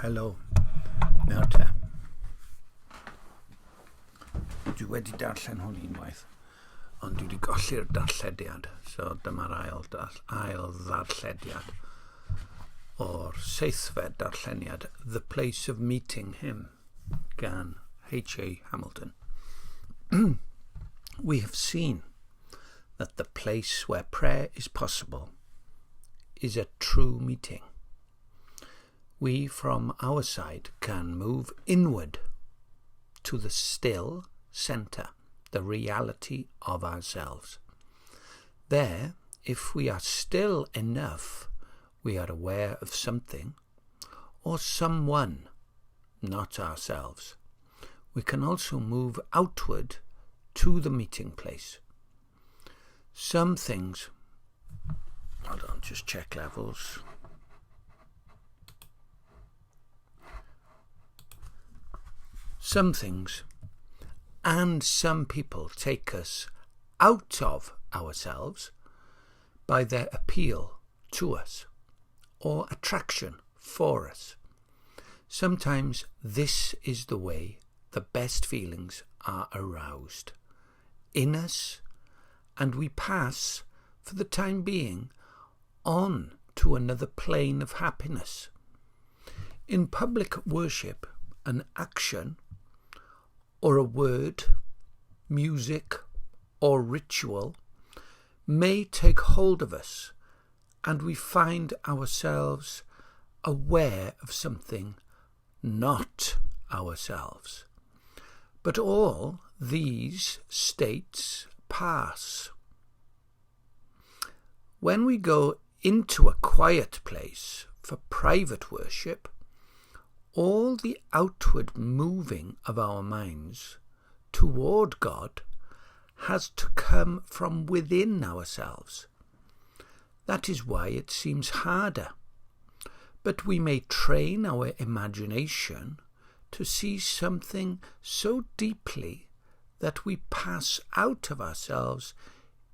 helo. Nawr te. Dwi wedi darllen hwn unwaith, ond dwi wedi golli'r darllediad, so dyma'r ail ddarllediad o'r seithfed darlleniad, The Place of Meeting Him, gan H.A. Hamilton. We have seen that the place where prayer is possible is a true meeting. We, from our side, can move inward to the still centre, the reality of ourselves. There, if we are still enough, we are aware of something or someone, not ourselves. We can also move outward to the meeting place. Some things, hold on, just check levels. Some things and some people take us out of ourselves by their appeal to us or attraction for us. Sometimes this is the way the best feelings are aroused in us, and we pass, for the time being, on to another plane of happiness. In public worship, an action or a word, music or ritual may take hold of us, and we find ourselves aware of something not ourselves. But all these states pass. When we go into a quiet place for private worship, all the outward moving of our minds toward God has to come from within ourselves. That is why it seems harder. But we may train our imagination to see something so deeply that we pass out of ourselves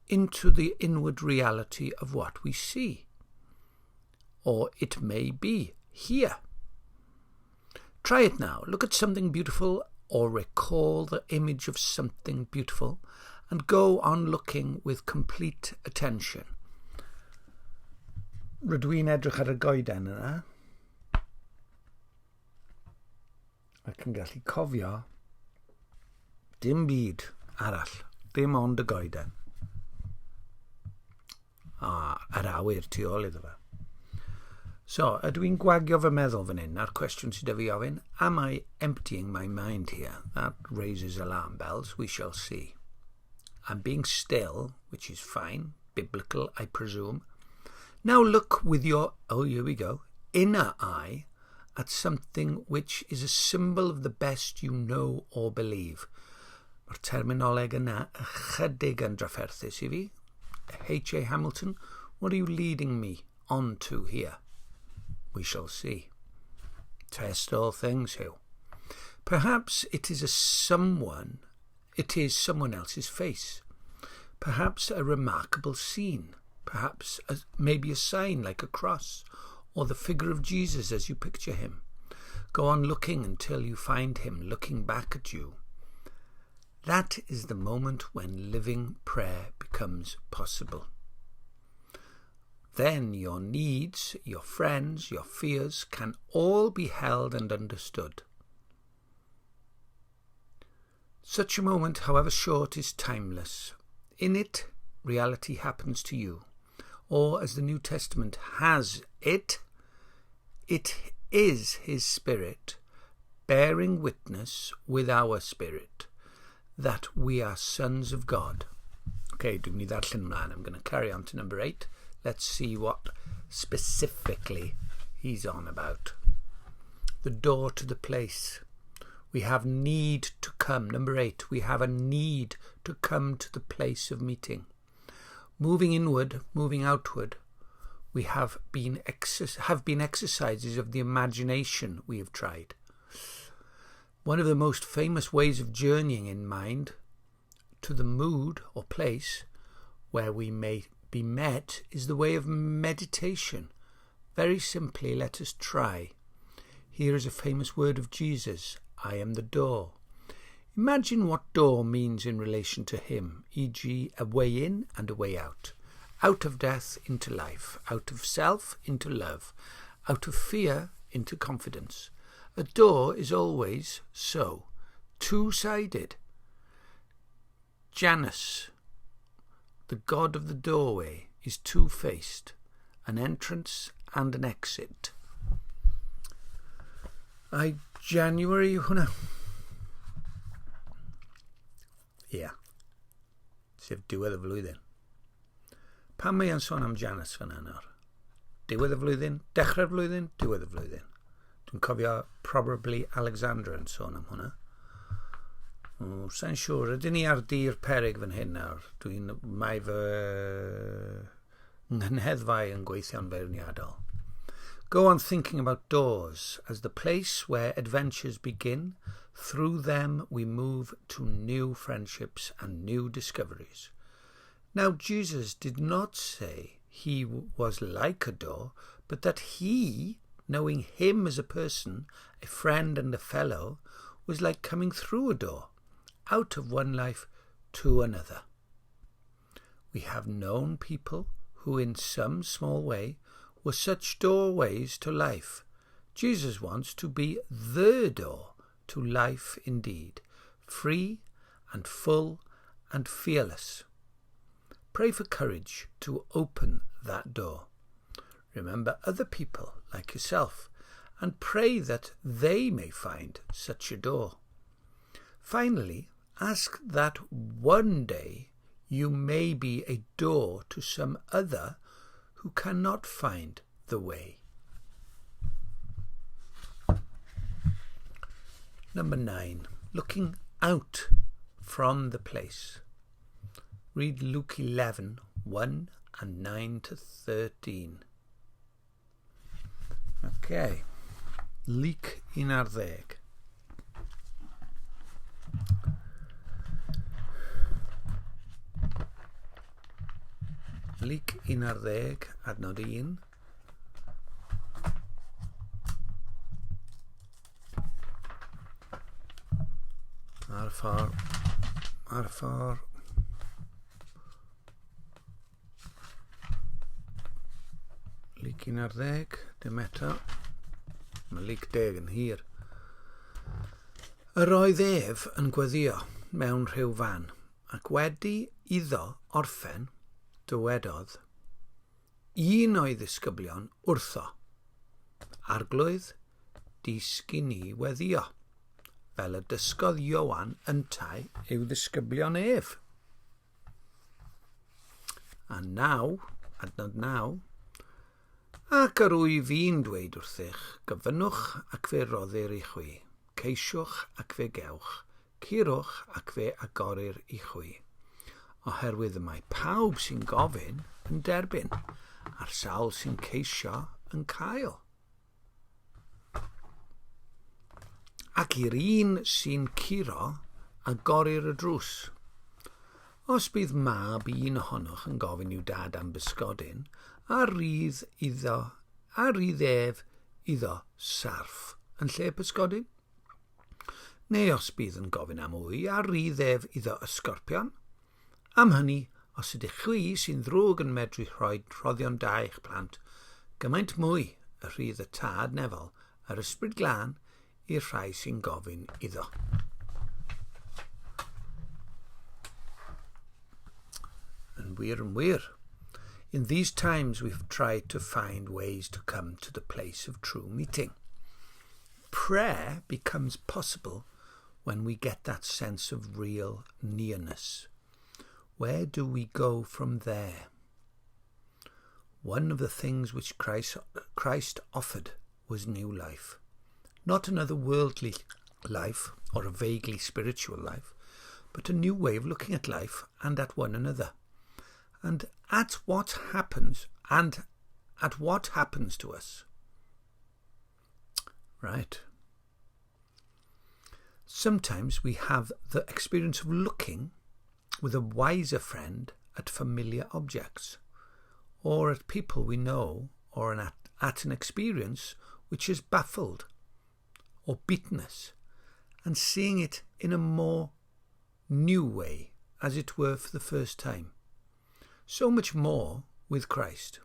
into the inward reality of what we see. Or it may be here. Try it now. Look at something beautiful or recall the image of something beautiful and go on looking with complete attention. Rydw i'n edrych ar y goeden yna ac yn gallu cofio dim byd arall, dim ond y goeden. Yr awyr tu ôl iddo fe. So, ydw i'n gwagio fy meddwl fan hyn? A'r cwestiwn sydd â fi ofyn, am I emptying my mind here? That raises alarm bells, we shall see. I'm being still, which is fine, biblical, I presume. Now look with your, here we go, inner eye at something which is a symbol of the best you know or believe. Mae'r terminoleg yna ychydig yn drafferthus I fi. H.A. Hamilton, what are you leading me on to here? We shall see. Test all things, Hugh. Perhaps it is someone else's face. Perhaps a remarkable scene. Perhaps maybe a sign like a cross, or the figure of Jesus as you picture him. Go on looking until you find him looking back at you. That is the moment when living prayer becomes possible. Then your needs, your friends, your fears can all be held and understood. Such a moment, however short, is timeless. In it, reality happens to you. Or, as the New Testament has it is his Spirit bearing witness with our spirit that we are sons of God. Okay, dwi'n mynd I ddarllen mlaen. I'm going to carry on to number 8. Let's see what specifically he's on about. The door to the place. We have need to come. Number 8, we have a need to come to the place of meeting. Moving inward, moving outward, we have been exercises of the imagination we have tried. One of the most famous ways of journeying in mind to the mood or place where we may be met is the way of meditation. Very simply, let us try. Here is a famous word of Jesus, I am the door. Imagine what door means in relation to him, e.g. a way in and a way out of death into life, out of self into love, out of fear into confidence. A door is always so, two-sided. Janus, the god of the doorway, is two-faced, an entrance and an exit. January hwnna. Ia. Sef diwedd y flwyddyn. Pam mae o'n sôn am Janus fyna nawr? Diwedd y flwyddyn, dechrau'r flwyddyn, diwedd y flwyddyn. Dwi'n cofio probably Alexandra yn sôn am hwnna. Sa'n siŵr, ydyn ni ar dir peryg fan hyn nawr. Mae fy nghenheddfau yn gweithio'n feirniadol. Go on thinking about doors as the place where adventures begin. Through them we move to new friendships and new discoveries. Now Jesus did not say he was like a door, but that he, knowing him as a person, a friend and a fellow, was like coming through a door, out of one life to another. We have known people who in some small way were such doorways to life. Jesus wants to be the door to life indeed, free and full and fearless. Pray for courage to open that door. Remember other people like yourself and pray that they may find such a door. Finally, ask that one day you may be a door to some other who cannot find the way. Number 9. Looking out from the place. Read Luke 11, 1 and 9 to 13. Okay. Luc 11. Luc 11, adnod 1. Ar y ffordd. Luc 11, dim eto. Mae Luc 10 yn hir. Yr oedd ef yn gweddio mewn rhyw fan, ac wedi iddo orffen, dywedodd, un o'i ddisgyblion wrtho. Arglwydd, disgyn ni weddio, fel y dysgodd Ioan yntai i'w ddisgyblion ef. A naw, adnod 9, ac yr wyf fi'n dweud wrthych, gyfynnwch ac fe roddir i chwi, ceisiwch ac fe gewch, curwch ac fe agorir i chwi. Oherwydd y mae pawb sy'n gofyn yn derbyn, a'r sawl sy'n ceisio yn cael. Ac i'r un sy'n curo agorir y drws. Os bydd mab un ohonoch yn gofyn i'w dad am bysgodyn, a rydd ef iddo sarf yn lle bysgodyn? Neu os bydd yn gofyn am wy, a rydd ef iddo ysgorpion? Am hynny, os ydych chi sy'n ddrwg yn medru rhoi rhoddion da i'ch plant, gymaint mwy y rhydd y tad nefol yr ysbryd glân i'r rhai sy'n gofyn iddo. Yn wir. In these times we've tried to find ways to come to the place of true meeting. Prayer becomes possible when we get that sense of real nearness. Where do we go from there? One of the things which Christ offered was new life. Not another worldly life or a vaguely spiritual life, but a new way of looking at life and at one another. And at what happens to us. Right. Sometimes we have the experience of looking with a wiser friend at familiar objects, or at people we know, or at an experience which is baffled or beaten us, and seeing it in a more new way, as it were for the first time. So much more with Christ.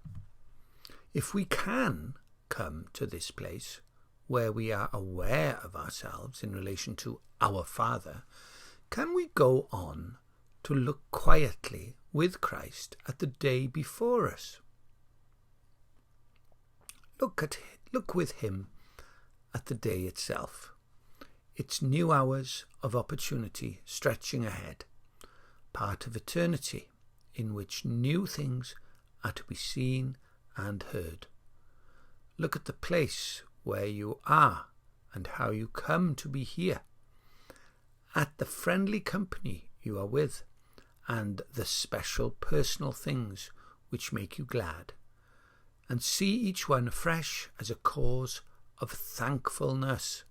If we can come to this place where we are aware of ourselves in relation to our Father, can we go on to look quietly with Christ at the day before us? Look with him at the day itself. Its new hours of opportunity stretching ahead, part of eternity in which new things are to be seen and heard. Look at the place where you are and how you come to be here, at the friendly company you are with, and the special personal things which make you glad, and see each one afresh as a cause of thankfulness.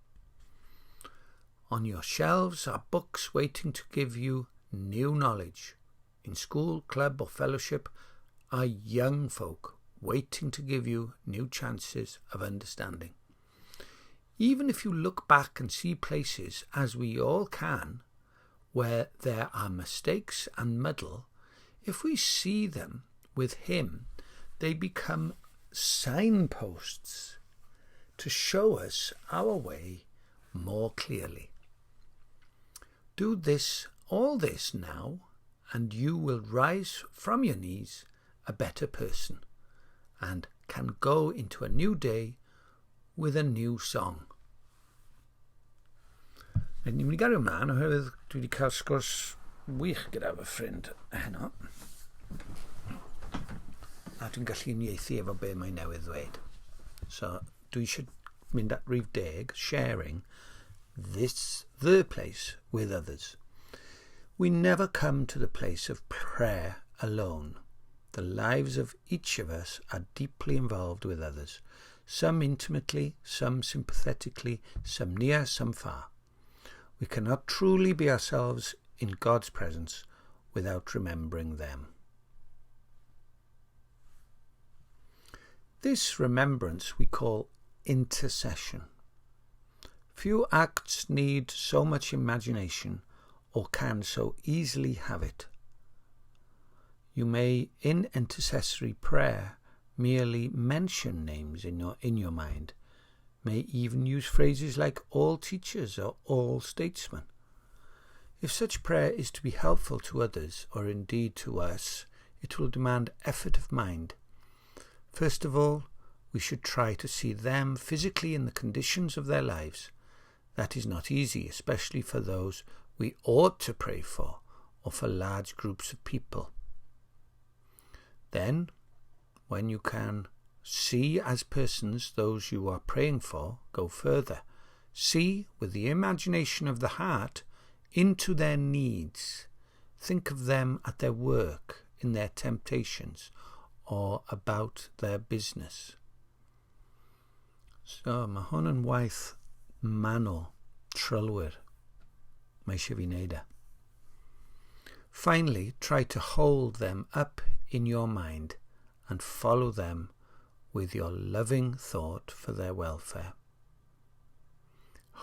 On your shelves are books waiting to give you new knowledge. In school, club or fellowship are young folk waiting to give you new chances of understanding. Even if you look back and see places, as we all can, where there are mistakes and muddle, if we see them with him, they become signposts to show us our way more clearly. Do all this now, and you will rise from your knees a better person, and can go into a new day with a new song. Ni'n mynd i gario ymlaen oherwydd dwi wedi cael sgwrs wych gyda fy ffrind heno. A dwi'n gallu unieithu efo be mae newydd ddweud. So dwi eisiau mynd at rhif 10, sharing the place with others. We never come to the place of prayer alone. The lives of each of us are deeply involved with others, some intimately, some sympathetically, some near, some far. We cannot truly be ourselves in God's presence without remembering them. This remembrance we call intercession. Few acts need so much imagination or can so easily have it. You may, in intercessory prayer, merely mention names in your mind, may even use phrases like all teachers or all statesmen. If such prayer is to be helpful to others, or indeed to us, it will demand effort of mind. First of all, we should try to see them physically in the conditions of their lives. That is not easy, especially for those we ought to pray for, or for large groups of people. Then, when you can see as persons those you are praying for, go further. See, with the imagination of the heart, into their needs. Think of them at their work, in their temptations, or about their business. So, mae hwn yn waith manwl, trylwyr. Mae eisiau fi wneud e. Finally, try to hold them up in your mind and follow them with your loving thought for their welfare.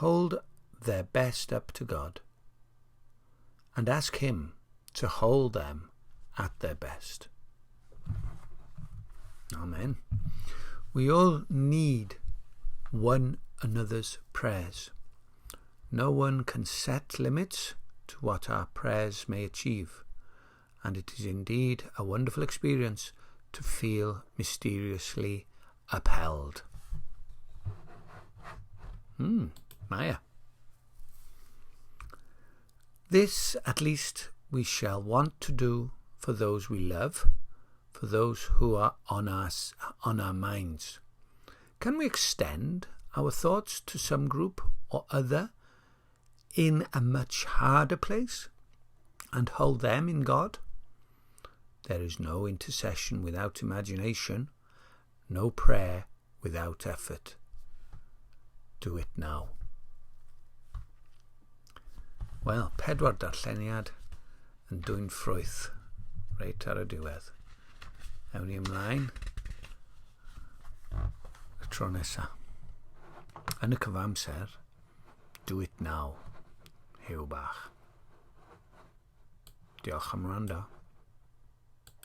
Hold their best up to God and ask him to hold them at their best. Amen. We all need one another's prayers. No one can set limits to what our prayers may achieve, and it is indeed a wonderful experience to feel mysteriously upheld. Maya. This, at least, we shall want to do for those we love, for those who are on our minds. Can we extend our thoughts to some group or other in a much harder place and hold them in God? There is no intercession without imagination, no prayer without effort. Do it now. Wel, 4 darlleniad yn dwyn ffrwyth reit ar y diwedd. Ewn ni ymlaen y tro nesa. Yn y cyfamser, Do it now. Huw bach. Diolch am wrando.